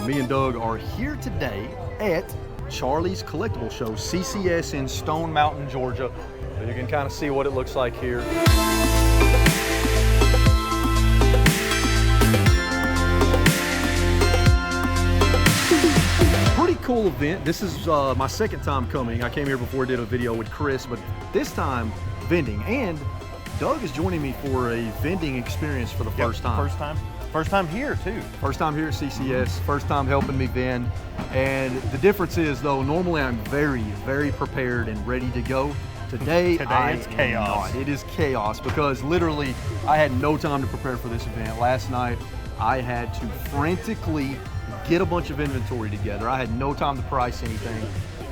Me and Doug are here today at Charlie's Collectible Show, CCS in Stone Mountain, Georgia. So you can kind of see what it looks like here. Pretty cool event. This is my second time coming. I came here before, did a video with Chris, but this time vending. And Doug is joining me for a vending experience for the first time. First time here too. First time here at CCS, first time helping me vend. And the difference is though, normally I'm very prepared and ready to go. Today it's chaos. It is chaos because literally I had no time to prepare for this event. Last night I had to frantically get a bunch of inventory together. I had no time to price anything.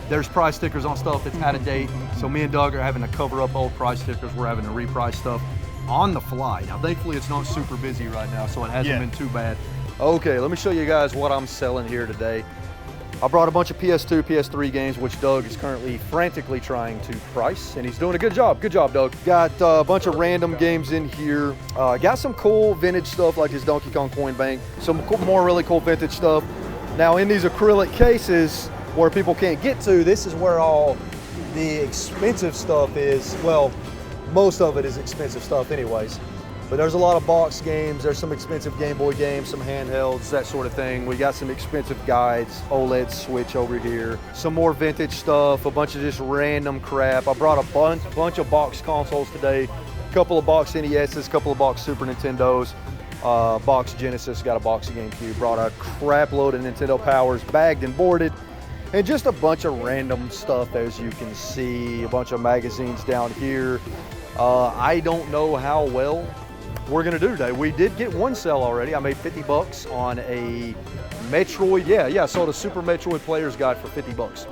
There's price stickers on stuff that's out of date. So me and Doug are having to cover up old price stickers. We're having to reprice stuff on the fly. Now, thankfully, it's not super busy right now, so it hasn't been too bad. Okay, let me show you guys what I'm selling here today. I brought a bunch of PS2, PS3 games, which Doug is currently frantically trying to price, and he's doing a good job. Good job, Doug. Got a bunch of random games in here. Got some cool vintage stuff like his Donkey Kong Coin Bank, some more really cool vintage stuff. Now, in these acrylic cases where people can't get to, this is where all the expensive stuff is. Well, most of it is expensive stuff anyways, but there's a lot of box games, there's some expensive Game Boy games, some handhelds, that sort of thing. We got some expensive guides, OLED Switch over here, some more vintage stuff, a bunch of just random crap. I brought a bunch of box consoles today, a couple of box NESs, a couple of box Super Nintendos, box Genesis, got a box of GameCube, brought a crap load of Nintendo Powers, bagged and boarded, and just a bunch of random stuff as you can see, a bunch of magazines down here. I don't know how well we're gonna do today. We did get one sale already. I made 50 bucks on a Metroid. Yeah, I sold a Super Metroid Player's Guide for 50 bucks.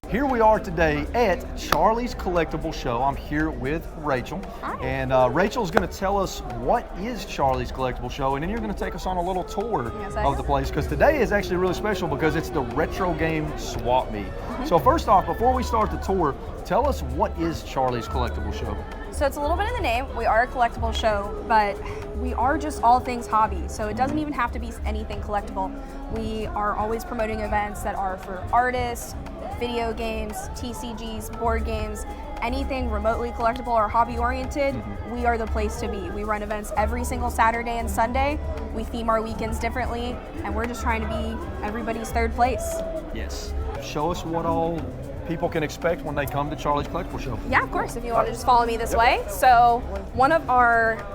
Here we are today at Charlie's Collectible Show. I'm here with Rachel. Hi. And Rachel's gonna tell us what is Charlie's Collectible Show, and then you're gonna take us on a little tour of the place, because today is actually really special because it's the retro game swap meet. So first off, before we start the tour, tell us what is Charlie's Collectible Show? So it's a little bit in the name. We are a collectible show, but we are just all things hobby. So it doesn't even have to be anything collectible. We are always promoting events that are for artists, video games, TCGs, board games, anything remotely collectible or hobby oriented, we are the place to be. We run events every single Saturday and Sunday. We theme our weekends differently, and we're just trying to be everybody's third place. Yes. Show us what all people can expect when they come to Charlie's Collectible Show. Yeah, of course, if you want to just follow me this way. So one of our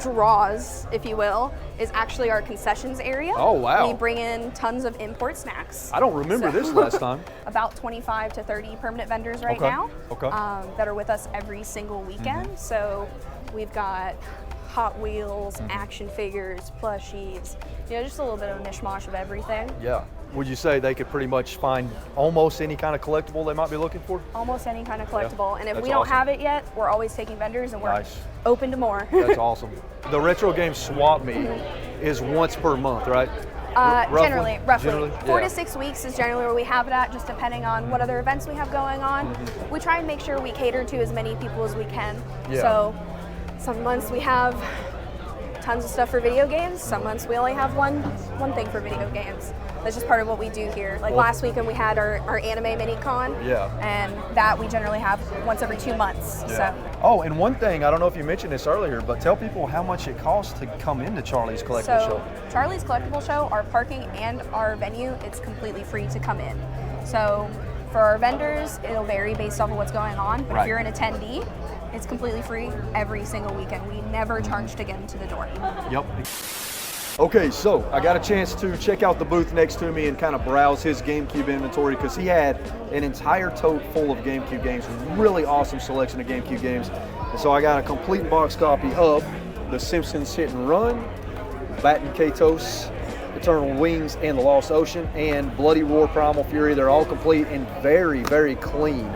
draws, if you will, is actually our concessions area. Oh, wow. We bring in tons of import snacks. I don't remember this last time. About 25 to 30 permanent vendors right now that are with us every single weekend. So we've got Hot Wheels, action figures, plushies, just a little bit of a mishmash of everything. Yeah. Would you say they could pretty much find almost any kind of collectible they might be looking for? Almost any kind of collectible. Yeah, and if that's we don't awesome. have it yet, we're always taking vendors and we're open to more. That's awesome. The retro game swap meet is once per month, right? Roughly. 4 yeah. to 6 weeks is generally where we have it at, just depending on what other events we have going on. We try and make sure we cater to as many people as we can. Yeah. So some months we have tons of stuff for video games. Some months we only have one thing for video games. That's just part of what we do here. Like last weekend we had our anime mini con. Yeah. And that we generally have once every 2 months. Yeah. So. Oh, and one thing, I don't know if you mentioned this earlier, but tell people how much it costs to come into Charlie's Collectible Show. Charlie's Collectible Show, our parking and our venue, it's completely free to come in. So for our vendors, it'll vary based off of what's going on, but if you're an attendee, it's completely free every single weekend. We never charge to get into the door. Yep. Okay, so I got a chance to check out the booth next to me and kind of browse his GameCube inventory because he had an entire tote full of GameCube games, really awesome selection of GameCube games. And so I got a complete box copy of The Simpsons Hit and Run, Batten Kaitos, Eternal Wings, and The Lost Ocean, and Bloody Roar Primal Fury. They're all complete and very, very clean.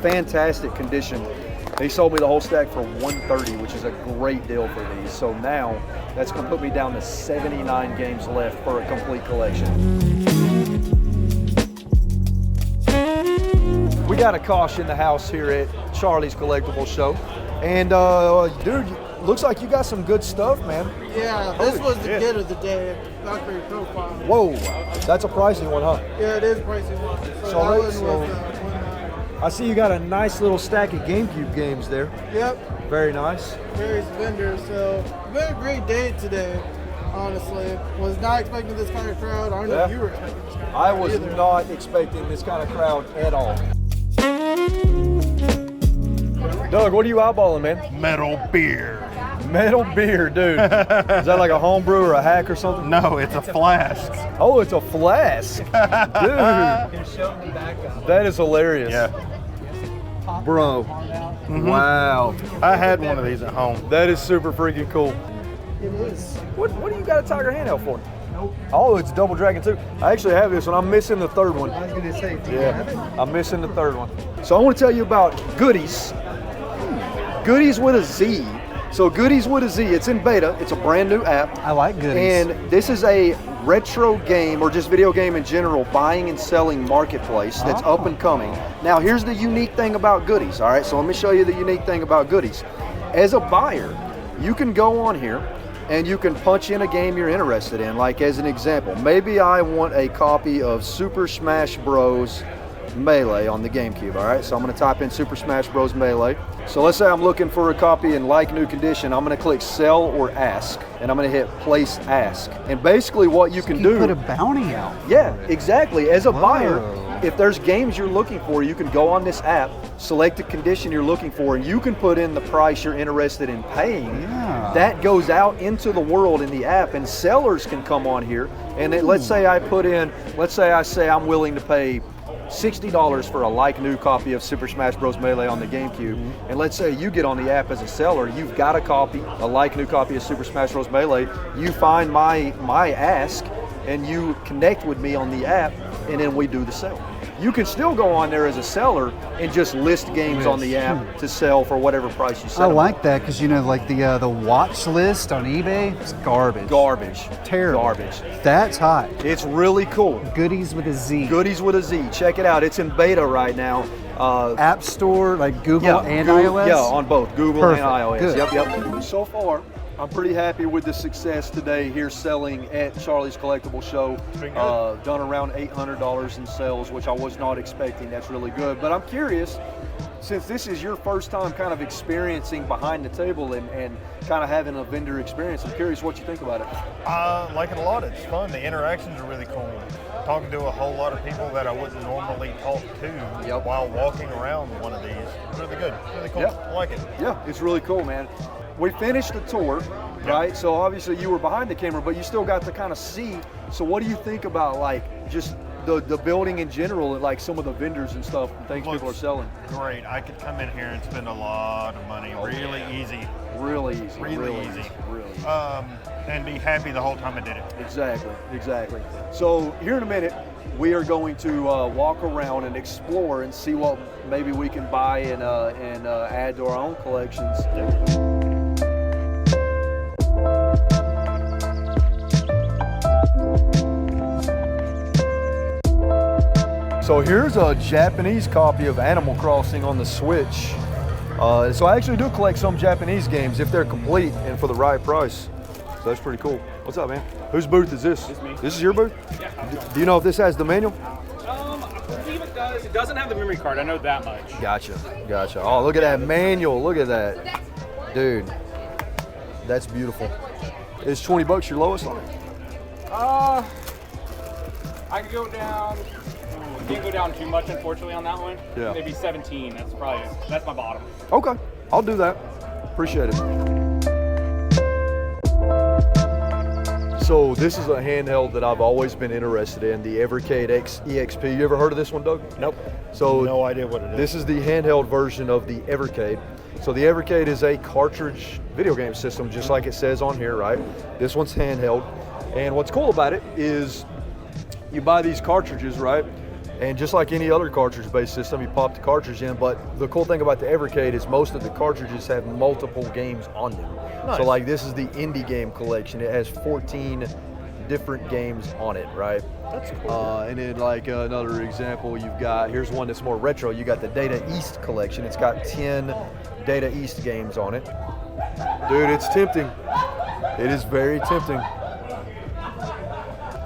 Fantastic condition. They sold me the whole stack for $130, which is a great deal for these. So now that's going to put me down to 79 games left for a complete collection. We got a Kosh in the house here at Charlie's Collectible Show. And dude, looks like you got some good stuff, man. Yeah, this was the kid of the day. Factory profile. Whoa, that's a pricey one, huh? Yeah, it is pricey one. So that one was I see you got a nice little stack of GameCube games there. Yep. Very nice. Various vendors. So been a great day today. Honestly, was not expecting this kind of crowd. I don't know if you were expecting this kind of crowd. I was not expecting this kind of crowd at all. Doug, what are you eyeballing, man? Metal beer. Metal beer, dude. Is that like a homebrew or a hack or something? No, it's a flask. Oh, it's a flask. Dude. That is hilarious. Yeah. Bro. Wow. I had one of these at home. That is super freaking cool. It is. What do you got a Tiger handheld for? Oh, it's Double Dragon 2. I actually have this one. I'm missing the third one. I was going to say, Yeah, I'm missing the third one. So I want to tell you about Goodiez. Goodiez with a Z. So Goodiez with a Z, it's in beta. It's a brand new app. I like Goodiez. And this is a retro game, or just video game in general, buying and selling marketplace that's up and coming. Now here's the unique thing about Goodiez, all right? So let me show you the unique thing about Goodiez. As a buyer, you can go on here and you can punch in a game you're interested in. Like as an example, maybe I want a copy of Super Smash Bros. Melee on the GameCube, all right? So I'm gonna type in Super Smash Bros. Melee. So let's say I'm looking for a copy in like new condition. I'm gonna click sell or ask, and I'm gonna hit place ask. And basically what you can do— put a bounty out. Yeah, exactly. As a buyer, if there's games you're looking for, you can go on this app, select the condition you're looking for, and you can put in the price you're interested in paying. Yeah. That goes out into the world in the app, and sellers can come on here. And let's say I put in, let's say I say I'm willing to pay $60 for a like new copy of Super Smash Bros. Melee on the GameCube. And let's say you get on the app as a seller, you've got a copy, a like new copy of Super Smash Bros. Melee. You find my ask and you connect with me on the app, and then we do the sale. You can still go on there as a seller and just list games on the app to sell for whatever price you sell. I like that because, you know, like the watch list on eBay, it's garbage. Garbage. Terrible. Garbage. That's hot. It's really cool. Goodiez with a Z. Goodiez with a Z. Check it out. It's in beta right now. App Store, like Google and iOS? Yeah, on both Google Perfect. and iOS. Good. Yep. So far, I'm pretty happy with the success today here selling at Charlie's Collectible Show. Done around $800 in sales, which I was not expecting. That's really good. But I'm curious, since this is your first time kind of experiencing behind the table and kind of having a vendor experience, I'm curious what you think about it. I like it a lot. It's fun. The interactions are really cool. Talking to a whole lot of people that I wouldn't normally talk to while walking around one of these. It's really good. Really cool. Yep. I like it. Yeah, it's really cool, man. We finished the tour, right? So obviously you were behind the camera, but you still got to kind of see. So what do you think about like just the building in general and like some of the vendors and stuff and things people are selling? Great. I could come in here and spend a lot of money. Really easy. Really easy. Really easy. Really. And be happy the whole time I did it. Exactly. So here in a minute, we are going to walk around and explore and see what maybe we can buy and add to our own collections. So here's a Japanese copy of Animal Crossing on the Switch. So I actually do collect some Japanese games if they're complete and for the right price. So that's pretty cool. What's up, man? Whose booth is this? It's me. This is your booth? Yeah. Do you know if this has the manual? I believe it does. It doesn't have the memory card. I know that much. Gotcha. Oh, look at that manual. Look at that. Dude, that's beautiful. Is $20 your lowest on it? I could go down. Can't go down too much, unfortunately, on that one. Yeah. Maybe 17. That's my bottom. Okay, I'll do that. Appreciate it. So this is a handheld that I've always been interested in, the Evercade EXP. You ever heard of this one, Doug? Nope. So no idea what it is. This is the handheld version of the Evercade. So the Evercade is a cartridge video game system, just like it says on here, right? This one's handheld. And what's cool about it is you buy these cartridges, right? And just like any other cartridge-based system, you pop the cartridge in, but the cool thing about the Evercade is most of the cartridges have multiple games on them. Nice. So like this is the indie game collection. It has 14 different games on it, right? That's cool. And then like another example, you've got, here's one that's more retro. You got the Data East collection. It's got 10 Data East games on it. Dude, it's tempting. It is very tempting.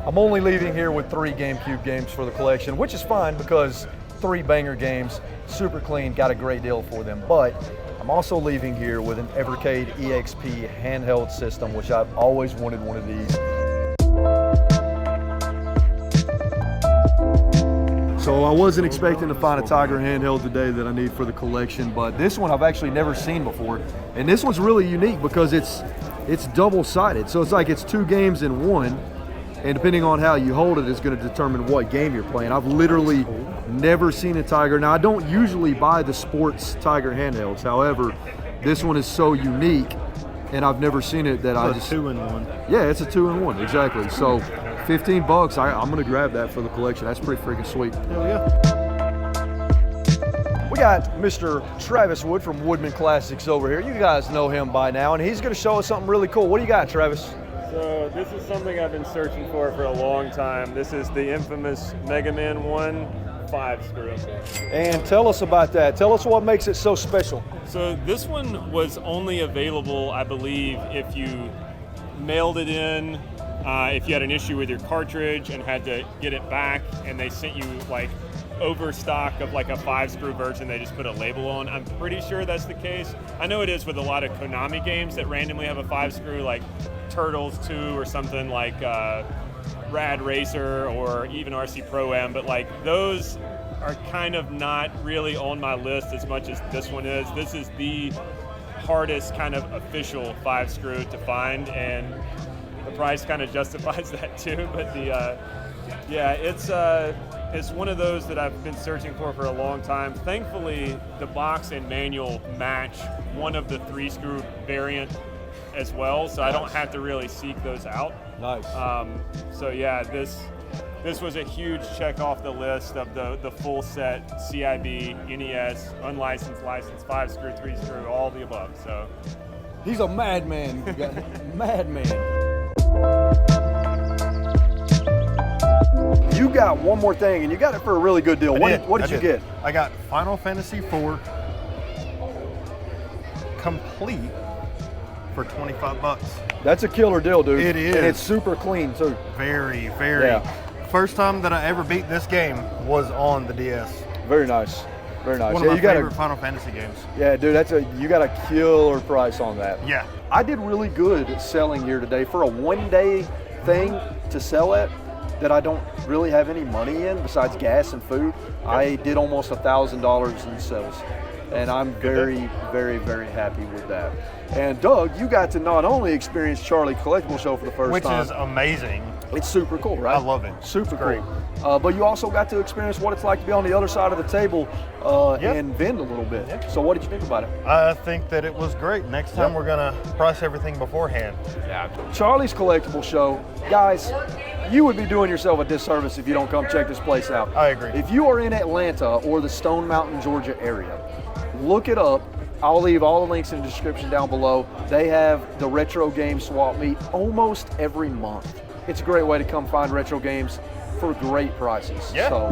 I'm only leaving here with 3 GameCube games for the collection, which is fine because 3 banger games, super clean, got a great deal for them. But I'm also leaving here with an Evercade EXP handheld system, which I've always wanted one of these. So I wasn't expecting to find a Tiger handheld today that I need for the collection, but this one I've actually never seen before. And this one's really unique because it's double-sided. So it's like it's 2 games in one, and depending on how you hold it is going to determine what game you're playing. I've literally never seen a Tiger. Now, I don't usually buy the sports Tiger handhelds. However, this one is so unique, and I've never seen it that I just... 2-in-1. Yeah, it's a 2-in-1, exactly. So, $15, I'm going to grab that for the collection. That's pretty freaking sweet. Hell yeah. We got Mr. Travis Wood from Woodman Classics over here. You guys know him by now, and he's going to show us something really cool. What do you got, Travis? So this is something I've been searching for a long time. This is the infamous Mega Man 1 5-screw. And tell us about that. Tell us what makes it so special. So this one was only available, I believe, if you mailed it in, if you had an issue with your cartridge and had to get it back, and they sent you like overstock of like a 5-screw version they just put a label on. I'm pretty sure that's the case. I know it is with a lot of Konami games that randomly have a 5-screw, like Turtles 2 or something like Rad Racer or even RC Pro-Am, but like those are kind of not really on my list as much as this one is. This is the hardest kind of official 5-screw to find, and the price kind of justifies that too. But the yeah, it's one of those that I've been searching for a long time. Thankfully, the box and manual match one of the 3-screw variant as well, so I don't have to really seek those out. Nice. So yeah, this was a huge check off the list of the full set CIB, NES, unlicensed, licensed, 5-screw, 3-screw, all the above. So he's a madman. Madman. You got one more thing, and you got it for a really good deal. What did you get? I got Final Fantasy IV complete for $25. That's a killer deal, dude. It is. And it's super clean, too. Very, very. Yeah. First time that I ever beat this game was on the DS. Very nice. Very nice. One of my favorite Final Fantasy games. Yeah, dude, you got a killer price on that. Yeah. I did really good selling here today for a one-day thing to sell at that I don't really have any money in besides gas and food. I did almost $1,000 in sales. And I'm very, very, very happy with that. And Doug, you got to not only experience Charlie Collectible Show for the first time. Which is amazing. It's super cool, right? I love it. Super great. cool. But you also got to experience what it's like to be on the other side of the table and vend a little bit. Yep. So what did you think about it? I think that it was great. Next time we're going to price everything beforehand. Yeah. Charlie's Collectible Show. Guys, you would be doing yourself a disservice if you don't come check this place out. I agree. If you are in Atlanta or the Stone Mountain, Georgia area, look it up. I'll leave all the links in the description down below. They have the retro game swap meet almost every month. It's a great way to come find retro games for great prices. Yeah. So.